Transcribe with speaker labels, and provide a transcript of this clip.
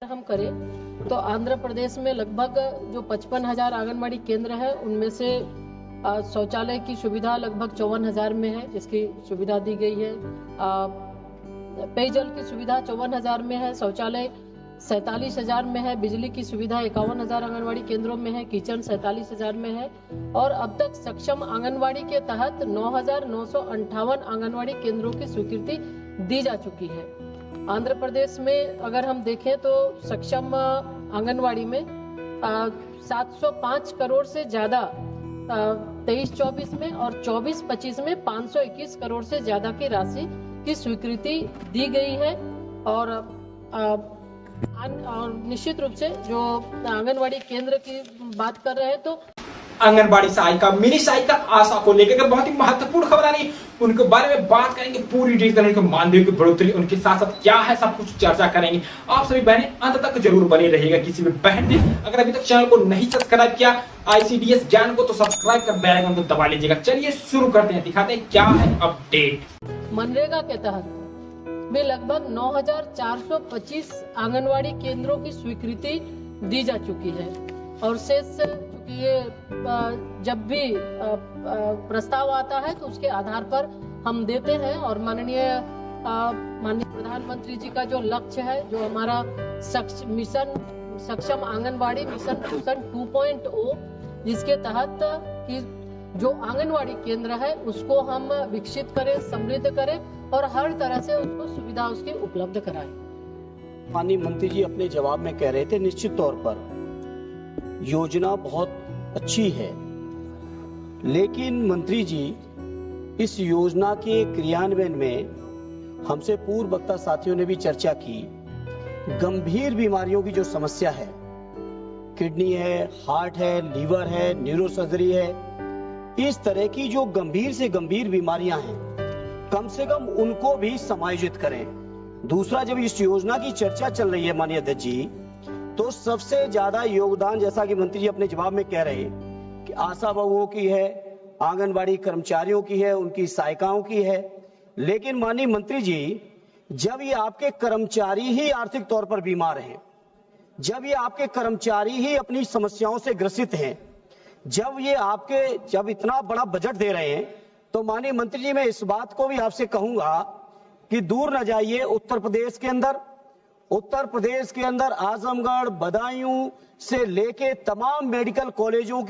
Speaker 1: हम करें तो आंध्र प्रदेश में लगभग जो 55,000 आंगनबाड़ी केंद्र है उनमें से शौचालय की सुविधा लगभग 54,000 में है, जिसकी सुविधा दी गई है। पेयजल की सुविधा 54,000 में है, शौचालय 47,000 में है, बिजली की सुविधा 51,000 आंगनबाड़ी केंद्रों में है, किचन 47,000 में है और अब तक सक्षम आंगनबाड़ी के तहत 9,958 आंगनबाड़ी केंद्रों की स्वीकृति दी जा चुकी है। आंध्र प्रदेश में अगर हम देखें तो सक्षम आंगनवाड़ी में 705 करोड़ से ज्यादा 23-24 में और 24-25 में 521 करोड़ से ज्यादा की राशि की स्वीकृति दी गई है। और निश्चित रूप से जो आंगनवाड़ी केंद्र की बात कर रहे हैं तो
Speaker 2: आंगनबाड़ी सहायिका मिनी सहायिका आशा को लेकर बहुत ही महत्वपूर्ण खबर आ रही है, उनके बारे में बात करेंगे पूरी डिटेल, उनके मानदेय की बढ़ोतरी, उनके साथ साथ क्या है सब कुछ चर्चा करेंगे। आप सभी बहनें अंत तक जरूर बने रहिएगा। किसी भी बहन ने अगर अभी तक चैनल को नहीं सब्सक्राइब किया ICDS ज्ञान को, तो सब्सक्राइब कर बेल आइकन को दबा लीजिएगा। चलिए शुरू करते हैं, दिखाते हैं क्या है अपडेट।
Speaker 1: मनरेगा के तहत भी लगभग 9,425 आंगनवाड़ी केंद्रों की स्वीकृति दी जा चुकी है और शेष ये जब भी प्रस्ताव आता है तो उसके आधार पर हम देते हैं। और माननीय प्रधानमंत्री जी का जो लक्ष्य है, जो हमारा मिशन सक्षम आंगनवाड़ी मिशन 2.0, जिसके तहत कि जो आंगनवाड़ी केंद्र है उसको हम विकसित करें, समृद्ध करें और हर तरह से उसको सुविधा उसकी उपलब्ध कराएं।
Speaker 3: माननीय मंत्री जी अपने जवाब में कह रहे थे, निश्चित तौर पर योजना बहुत अच्छी है, लेकिन मंत्री जी इस योजना के क्रियान्वयन में हमसे पूर्व वक्ता साथियों ने भी चर्चा की, गंभीर बीमारियों की जो समस्या है, किडनी है, हार्ट है, लीवर है, न्यूरोसर्जरी है, इस तरह की जो गंभीर से गंभीर बीमारियां हैं, कम से कम उनको भी समायोजित करें। दूसरा, जब इस योजना की चर्चा चल रही है माननीय अध्यक्ष जी, तो सबसे ज्यादा योगदान, जैसा कि मंत्री जी अपने जवाब में कह रहे हैं, कि आशा बहुओं की है, आंगनबाड़ी कर्मचारियों की है, उनकी सहायिकाओं की है। लेकिन माननीय मंत्री जी, जब ये आपके कर्मचारी ही आर्थिक तौर पर बीमार हैं, जब ये आपके कर्मचारी ही अपनी समस्याओं से ग्रसित हैं, जब इतना बड़ा बजट दे रहे हैं, तो माननीय मंत्री जी मैं इस बात को भी आपसे कहूंगा कि दूर न जाइए। उत्तर प्रदेश के अंदर आजमगढ़, बदायूं से लेके तमाम मेडिकल कॉलेजों की